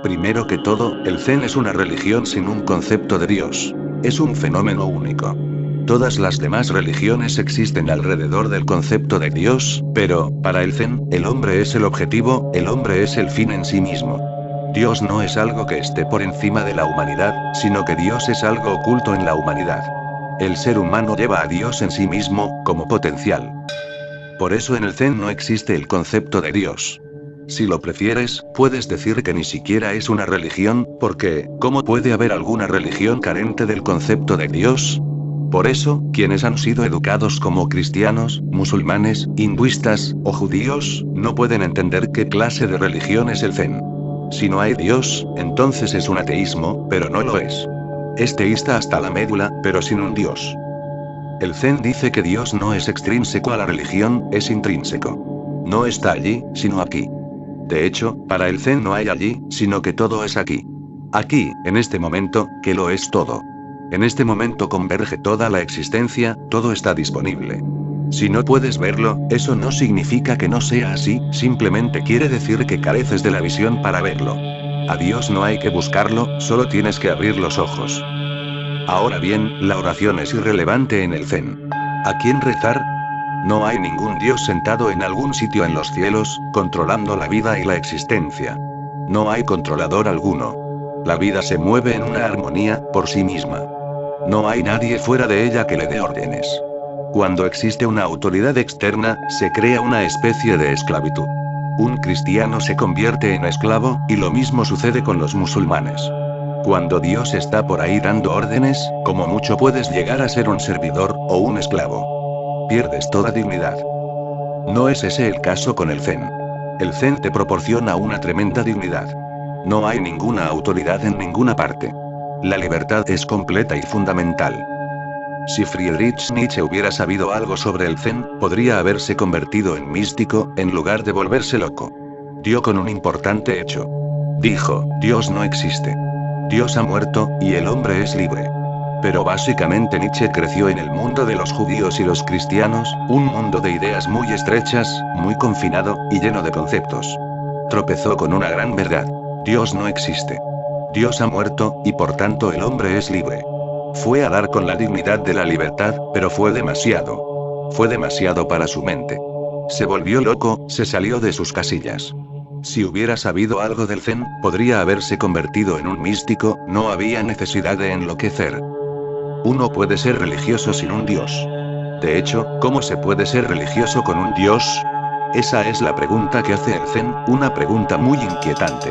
Primero que todo, el Zen es una religión sin un concepto de Dios. Es un fenómeno único. Todas las demás religiones existen alrededor del concepto de Dios, pero, para el Zen, el hombre es el objetivo, el hombre es el fin en sí mismo. Dios no es algo que esté por encima de la humanidad, sino que Dios es algo oculto en la humanidad. El ser humano lleva a Dios en sí mismo, como potencial. Por eso en el Zen no existe el concepto de Dios. Si lo prefieres, puedes decir que ni siquiera es una religión, porque, ¿cómo puede haber alguna religión carente del concepto de Dios? Por eso, quienes han sido educados como cristianos, musulmanes, hinduistas, o judíos, no pueden entender qué clase de religión es el Zen. Si no hay Dios, entonces es un ateísmo, pero no lo es. Es teísta hasta la médula, pero sin un Dios. El Zen dice que Dios no es extrínseco a la religión, es intrínseco. No está allí, sino aquí. De hecho, para el Zen no hay allí, sino que todo es aquí. Aquí, en este momento, que lo es todo. En este momento converge toda la existencia, todo está disponible. Si no puedes verlo, eso no significa que no sea así, simplemente quiere decir que careces de la visión para verlo. A Dios no hay que buscarlo, solo tienes que abrir los ojos. Ahora bien, la oración es irrelevante en el Zen. ¿A quién rezar? No hay ningún Dios sentado en algún sitio en los cielos, controlando la vida y la existencia. No hay controlador alguno. La vida se mueve en una armonía, por sí misma. No hay nadie fuera de ella que le dé órdenes. Cuando existe una autoridad externa, se crea una especie de esclavitud. Un cristiano se convierte en esclavo, y lo mismo sucede con los musulmanes. Cuando Dios está por ahí dando órdenes, como mucho puedes llegar a ser un servidor, o un esclavo. Pierdes toda dignidad. No es ese el caso con el Zen. El Zen te proporciona una tremenda dignidad. No hay ninguna autoridad en ninguna parte. La libertad es completa y fundamental. Si Friedrich Nietzsche hubiera sabido algo sobre el Zen, podría haberse convertido en místico, en lugar de volverse loco. Dio con un importante hecho. Dijo, Dios no existe. Dios ha muerto, y el hombre es libre. Pero básicamente Nietzsche creció en el mundo de los judíos y los cristianos, un mundo de ideas muy estrechas, muy confinado, y lleno de conceptos. Tropezó con una gran verdad. Dios no existe. Dios ha muerto, y por tanto el hombre es libre. Fue a dar con la dignidad de la libertad, pero fue demasiado. Fue demasiado para su mente. Se volvió loco, se salió de sus casillas. Si hubiera sabido algo del Zen, podría haberse convertido en un místico, no había necesidad de enloquecer. Uno puede ser religioso sin un Dios. De hecho, ¿cómo se puede ser religioso con un Dios? Esa es la pregunta que hace el Zen, una pregunta muy inquietante.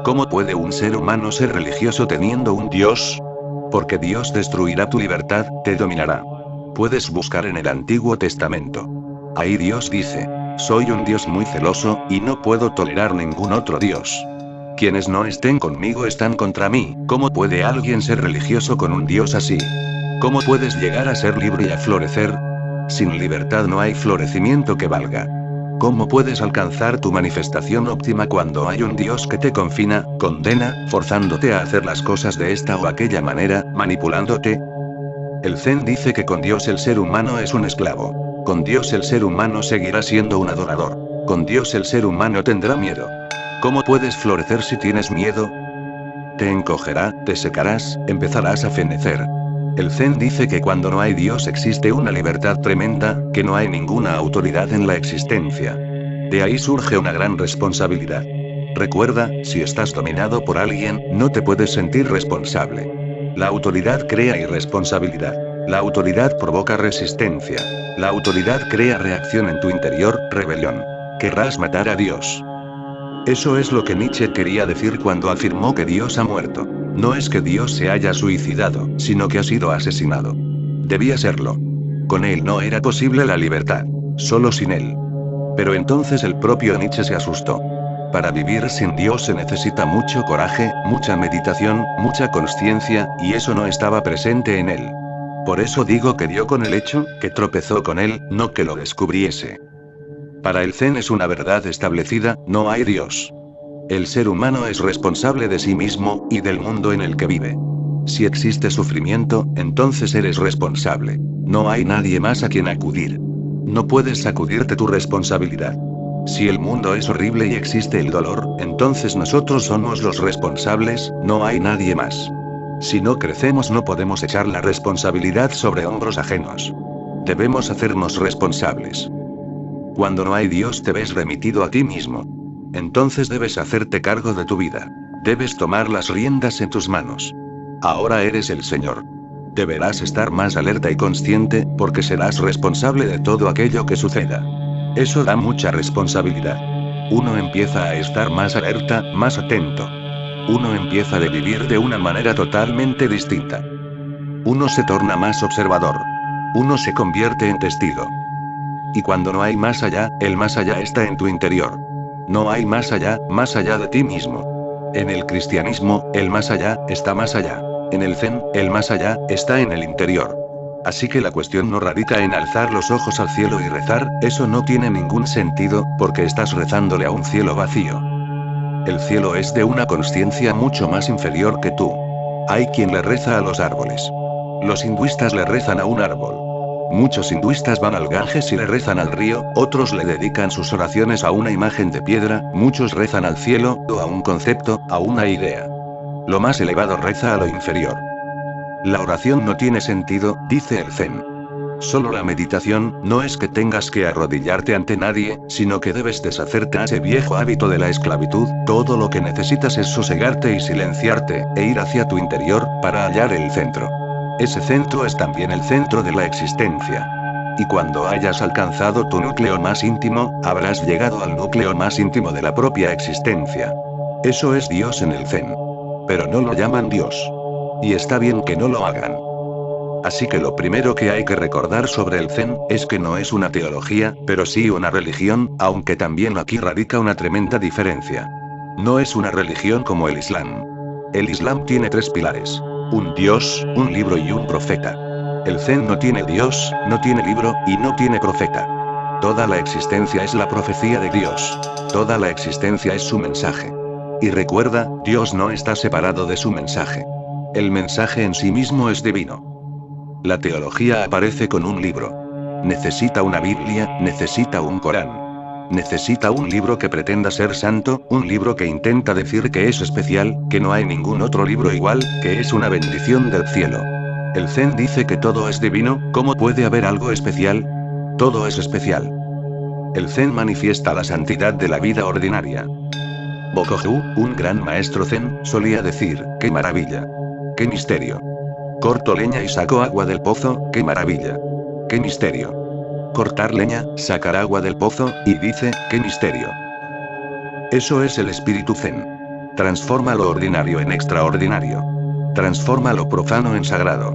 ¿Cómo puede un ser humano ser religioso teniendo un Dios? Porque Dios destruirá tu libertad, te dominará. Puedes buscar en el Antiguo Testamento. Ahí Dios dice, soy un Dios muy celoso, y no puedo tolerar ningún otro Dios. Quienes no estén conmigo están contra mí. ¿Cómo puede alguien ser religioso con un Dios así? ¿Cómo puedes llegar a ser libre y a florecer? Sin libertad no hay florecimiento que valga. ¿Cómo puedes alcanzar tu manifestación óptima cuando hay un Dios que te confina, condena, forzándote a hacer las cosas de esta o aquella manera, manipulándote? El Zen dice que con Dios el ser humano es un esclavo. Con Dios el ser humano seguirá siendo un adorador. Con Dios el ser humano tendrá miedo. ¿Cómo puedes florecer si tienes miedo? Te encogerá, te secarás, empezarás a fenecer. El Zen dice que cuando no hay Dios existe una libertad tremenda, que no hay ninguna autoridad en la existencia. De ahí surge una gran responsabilidad. Recuerda, si estás dominado por alguien, no te puedes sentir responsable. La autoridad crea irresponsabilidad. La autoridad provoca resistencia. La autoridad crea reacción en tu interior, rebelión. Querrás matar a Dios. Eso es lo que Nietzsche quería decir cuando afirmó que Dios ha muerto. No es que Dios se haya suicidado, sino que ha sido asesinado. Debía serlo. Con él no era posible la libertad. Solo sin él. Pero entonces el propio Nietzsche se asustó. Para vivir sin Dios se necesita mucho coraje, mucha meditación, mucha consciencia, y eso no estaba presente en él. Por eso digo que dio con el hecho, que tropezó con él, no que lo descubriese. Para el Zen es una verdad establecida, no hay Dios. El ser humano es responsable de sí mismo, y del mundo en el que vive. Si existe sufrimiento, entonces eres responsable. No hay nadie más a quien acudir. No puedes sacudirte tu responsabilidad. Si el mundo es horrible y existe el dolor, entonces nosotros somos los responsables, no hay nadie más. Si no crecemos no podemos echar la responsabilidad sobre hombros ajenos. Debemos hacernos responsables. Cuando no hay Dios te ves remitido a ti mismo. Entonces debes hacerte cargo de tu vida. Debes tomar las riendas en tus manos. Ahora eres el Señor. Deberás estar más alerta y consciente, porque serás responsable de todo aquello que suceda. Eso da mucha responsabilidad. Uno empieza a estar más alerta, más atento. Uno empieza a vivir de una manera totalmente distinta. Uno se torna más observador. Uno se convierte en testigo. Y cuando no hay más allá, el más allá está en tu interior. No hay más allá de ti mismo. En el cristianismo, el más allá, está más allá. En el Zen, el más allá, está en el interior. Así que la cuestión no radica en alzar los ojos al cielo y rezar, eso no tiene ningún sentido, porque estás rezándole a un cielo vacío. El cielo es de una consciencia mucho más inferior que tú. Hay quien le reza a los árboles. Los hinduistas le rezan a un árbol. Muchos hinduistas van al Ganges y le rezan al río, otros le dedican sus oraciones a una imagen de piedra, muchos rezan al cielo, o a un concepto, a una idea. Lo más elevado reza a lo inferior. La oración no tiene sentido, dice el Zen. Solo la meditación, no es que tengas que arrodillarte ante nadie, sino que debes deshacerte de ese viejo hábito de la esclavitud, todo lo que necesitas es sosegarte y silenciarte, e ir hacia tu interior, para hallar el centro. Ese centro es también el centro de la existencia. Y cuando hayas alcanzado tu núcleo más íntimo, habrás llegado al núcleo más íntimo de la propia existencia. Eso es Dios en el Zen. Pero no lo llaman Dios. Y está bien que no lo hagan. Así que lo primero que hay que recordar sobre el Zen, es que no es una teología, pero sí una religión, aunque también aquí radica una tremenda diferencia. No es una religión como el Islam. El Islam tiene 3 pilares. Un Dios, un libro y un profeta. El Zen no tiene Dios, no tiene libro, y no tiene profeta. Toda la existencia es la profecía de Dios. Toda la existencia es su mensaje. Y recuerda, Dios no está separado de su mensaje. El mensaje en sí mismo es divino. La teología aparece con un libro. Necesita una Biblia, necesita un Corán. Necesita un libro que pretenda ser santo, un libro que intenta decir que es especial, que no hay ningún otro libro igual, que es una bendición del cielo. El Zen dice que todo es divino, ¿cómo puede haber algo especial? Todo es especial. El Zen manifiesta la santidad de la vida ordinaria. Bokoju, un gran maestro Zen, solía decir, ¡qué maravilla! ¡Qué misterio! Corto leña y saco agua del pozo, ¡qué maravilla! ¡Qué misterio! Cortar leña, sacar agua del pozo, y dice, ¡qué misterio! Eso es el espíritu Zen. Transforma lo ordinario en extraordinario. Transforma lo profano en sagrado.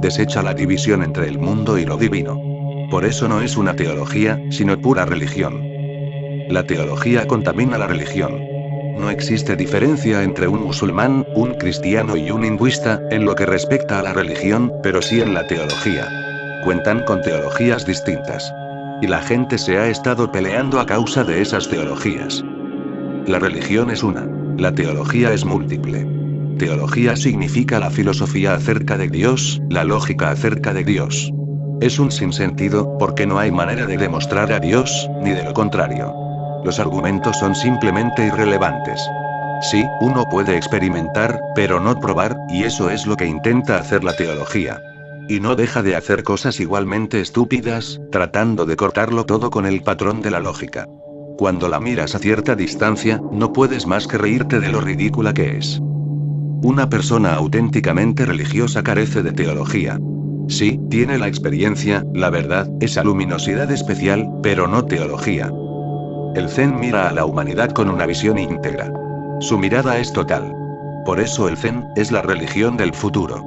Desecha la división entre el mundo y lo divino. Por eso no es una teología, sino pura religión. La teología contamina la religión. No existe diferencia entre un musulmán, un cristiano y un hinduista, en lo que respecta a la religión, pero sí en la teología. Cuentan con teologías distintas. Y la gente se ha estado peleando a causa de esas teologías. La religión es una. La teología es múltiple. Teología significa la filosofía acerca de Dios, la lógica acerca de Dios. Es un sinsentido, porque no hay manera de demostrar a Dios, ni de lo contrario. Los argumentos son simplemente irrelevantes. Sí, uno puede experimentar, pero no probar, y eso es lo que intenta hacer la teología. Y no deja de hacer cosas igualmente estúpidas, tratando de cortarlo todo con el patrón de la lógica. Cuando la miras a cierta distancia, no puedes más que reírte de lo ridícula que es. Una persona auténticamente religiosa carece de teología. Sí, tiene la experiencia, la verdad, esa luminosidad especial, pero no teología. El Zen mira a la humanidad con una visión íntegra. Su mirada es total. Por eso el Zen es la religión del futuro.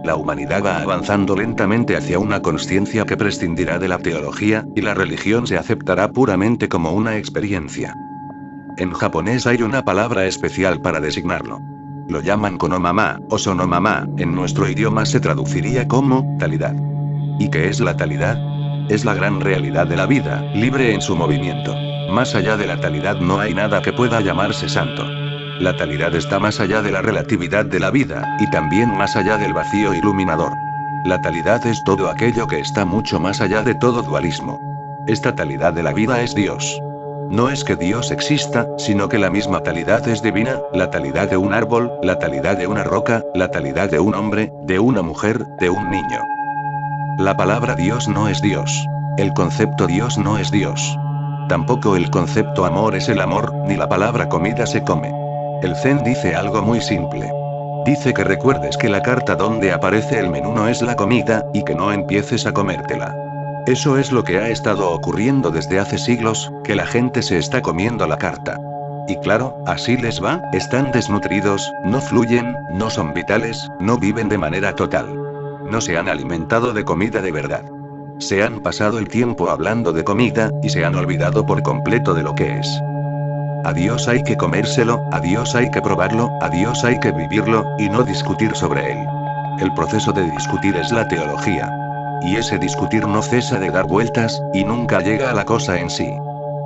La humanidad va avanzando lentamente hacia una consciencia que prescindirá de la teología, y la religión se aceptará puramente como una experiencia. En japonés hay una palabra especial para designarlo. Lo llaman konomama, o sonomama, en nuestro idioma se traduciría como talidad. ¿Y qué es la talidad? Es la gran realidad de la vida, libre en su movimiento. Más allá de la talidad no hay nada que pueda llamarse santo. La talidad está más allá de la relatividad de la vida, y también más allá del vacío iluminador. La talidad es todo aquello que está mucho más allá de todo dualismo. Esta talidad de la vida es Dios. No es que Dios exista, sino que la misma talidad es divina, la talidad de un árbol, la talidad de una roca, la talidad de un hombre, de una mujer, de un niño. La palabra Dios no es Dios. El concepto Dios no es Dios. Tampoco el concepto amor es el amor, ni la palabra comida se come. El Zen dice algo muy simple. Dice que recuerdes que la carta donde aparece el menú no es la comida, y que no empieces a comértela. Eso es lo que ha estado ocurriendo desde hace siglos, que la gente se está comiendo la carta. Y claro, así les va, están desnutridos, no fluyen, no son vitales, no viven de manera total. No se han alimentado de comida de verdad. Se han pasado el tiempo hablando de comida, y se han olvidado por completo de lo que es. A Dios hay que comérselo, a Dios hay que probarlo, a Dios hay que vivirlo, y no discutir sobre él. El proceso de discutir es la teología. Y ese discutir no cesa de dar vueltas, y nunca llega a la cosa en sí.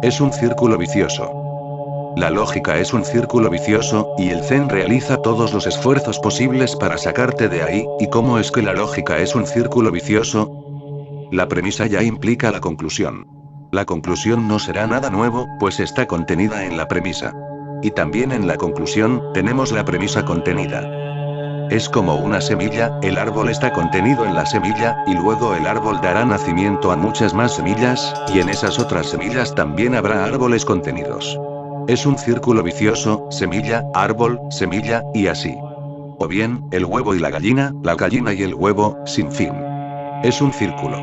Es un círculo vicioso. La lógica es un círculo vicioso, y el Zen realiza todos los esfuerzos posibles para sacarte de ahí. ¿Y cómo es que la lógica es un círculo vicioso? La premisa ya implica la conclusión. La conclusión no será nada nuevo, pues está contenida en la premisa. Y también en la conclusión, tenemos la premisa contenida. Es como una semilla, el árbol está contenido en la semilla, y luego el árbol dará nacimiento a muchas más semillas, y en esas otras semillas también habrá árboles contenidos. Es un círculo vicioso, semilla, árbol, semilla, y así. O bien, el huevo y la gallina y el huevo, sin fin. Es un círculo.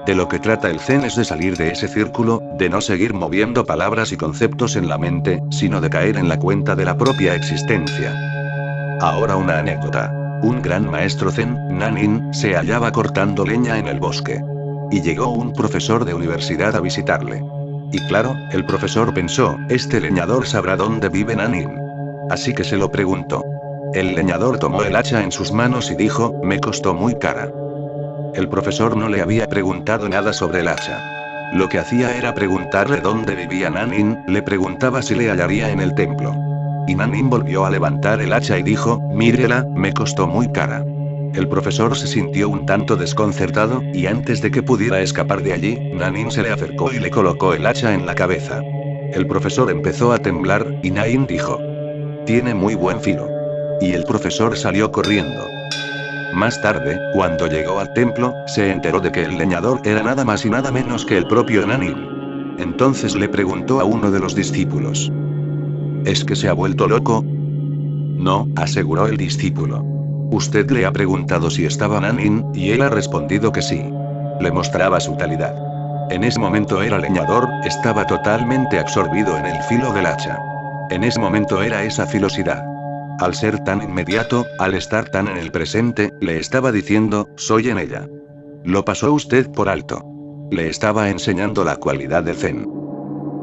De lo que trata el Zen es de salir de ese círculo, de no seguir moviendo palabras y conceptos en la mente, sino de caer en la cuenta de la propia existencia. Ahora una anécdota. Un gran maestro Zen, Nanin, se hallaba cortando leña en el bosque. Y llegó un profesor de universidad a visitarle. Y claro, el profesor pensó, este leñador sabrá dónde vive Nanin. Así que se lo preguntó. El leñador tomó el hacha en sus manos y dijo, me costó muy cara. El profesor no le había preguntado nada sobre el hacha. Lo que hacía era preguntarle dónde vivía Nanin, le preguntaba si le hallaría en el templo. Y Nanin volvió a levantar el hacha y dijo, mírela, me costó muy cara. El profesor se sintió un tanto desconcertado, y antes de que pudiera escapar de allí, Nanin se le acercó y le colocó el hacha en la cabeza. El profesor empezó a temblar, y Nanin dijo, tiene muy buen filo. Y el profesor salió corriendo. Más tarde, cuando llegó al templo, se enteró de que el leñador era nada más y nada menos que el propio Nanin. Entonces le preguntó a uno de los discípulos. ¿Es que se ha vuelto loco? No, aseguró el discípulo. Usted le ha preguntado si estaba Nanin, y él ha respondido que sí. Le mostraba su talidad. En ese momento era leñador, estaba totalmente absorbido en el filo del hacha. En ese momento era esa filosidad. Al ser tan inmediato, al estar tan en el presente, le estaba diciendo, soy en ella. Lo pasó usted por alto. Le estaba enseñando la cualidad de Zen.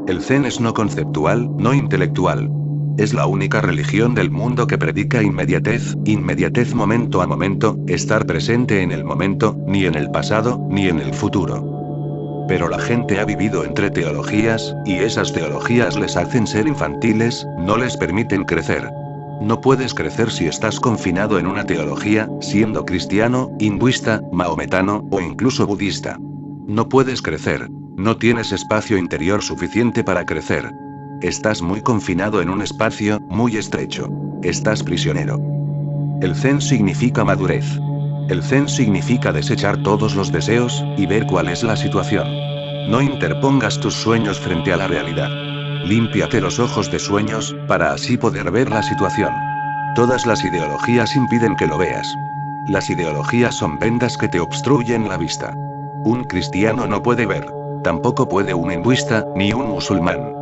El Zen es no conceptual, no intelectual. Es la única religión del mundo que predica inmediatez momento a momento, estar presente en el momento, ni en el pasado, ni en el futuro. Pero la gente ha vivido entre teologías, y esas teologías les hacen ser infantiles, no les permiten crecer. No puedes crecer si estás confinado en una teología, siendo cristiano, hinduista, maometano, o incluso budista. No puedes crecer. No tienes espacio interior suficiente para crecer. Estás muy confinado en un espacio, muy estrecho. Estás prisionero. El Zen significa madurez. El Zen significa desechar todos los deseos, y ver cuál es la situación. No interpongas tus sueños frente a la realidad. Límpiate los ojos de sueños, para así poder ver la situación. Todas las ideologías impiden que lo veas. Las ideologías son vendas que te obstruyen la vista. Un cristiano no puede ver. Tampoco puede un hinduista, ni un musulmán.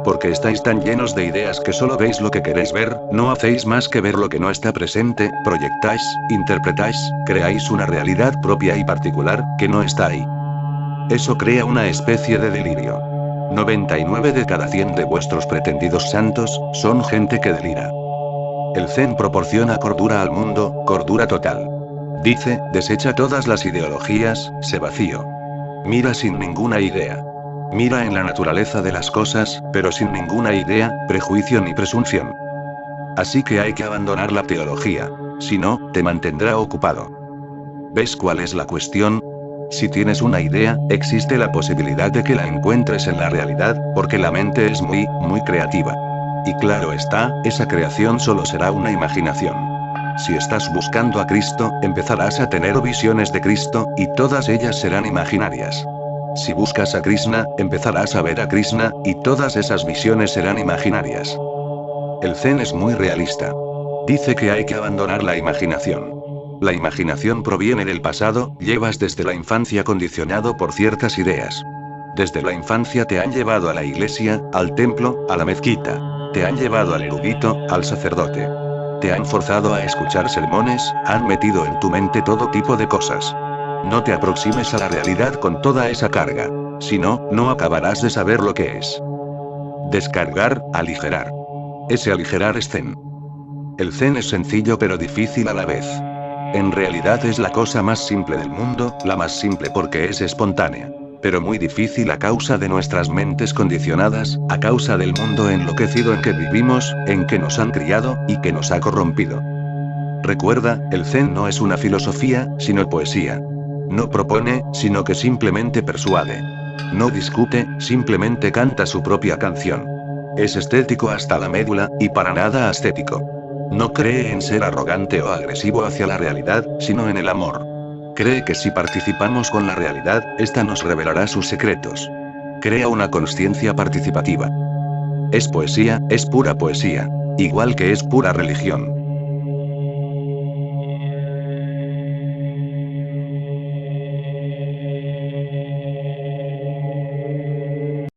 Porque estáis tan llenos de ideas que solo veis lo que queréis ver, no hacéis más que ver lo que no está presente, proyectáis, interpretáis, creáis una realidad propia y particular, que no está ahí. Eso crea una especie de delirio. 99 de cada 100 de vuestros pretendidos santos, son gente que delira. El Zen proporciona cordura al mundo, cordura total. Dice, desecha todas las ideologías, sé vacío. Mira sin ninguna idea. Mira en la naturaleza de las cosas, pero sin ninguna idea, prejuicio ni presunción. Así que hay que abandonar la teología. Si no, te mantendrá ocupado. ¿Ves cuál es la cuestión? Si tienes una idea, existe la posibilidad de que la encuentres en la realidad, porque la mente es muy creativa. Y claro está, esa creación solo será una imaginación. Si estás buscando a Cristo, empezarás a tener visiones de Cristo, y todas ellas serán imaginarias. Si buscas a Krishna, empezarás a ver a Krishna, y todas esas visiones serán imaginarias. El Zen es muy realista. Dice que hay que abandonar la imaginación. La imaginación proviene del pasado, llevas desde la infancia condicionado por ciertas ideas. Desde la infancia te han llevado a la iglesia, al templo, a la mezquita. Te han llevado al erudito, al sacerdote. Te han forzado a escuchar sermones, han metido en tu mente todo tipo de cosas. No te aproximes a la realidad con toda esa carga. Si no, no acabarás de saber lo que es. Descargar, aligerar. Ese aligerar es Zen. El Zen es sencillo pero difícil a la vez. En realidad es la cosa más simple del mundo, la más simple porque es espontánea. Pero muy difícil a causa de nuestras mentes condicionadas, a causa del mundo enloquecido en que vivimos, en que nos han criado, y que nos ha corrompido. Recuerda, el Zen no es una filosofía, sino poesía. No propone, sino que simplemente persuade. No discute, simplemente canta su propia canción. Es estético hasta la médula, y para nada ascético. No cree en ser arrogante o agresivo hacia la realidad, sino en el amor. Cree que si participamos con la realidad, esta nos revelará sus secretos. Crea una consciencia participativa. Es poesía, es pura poesía. Igual que es pura religión.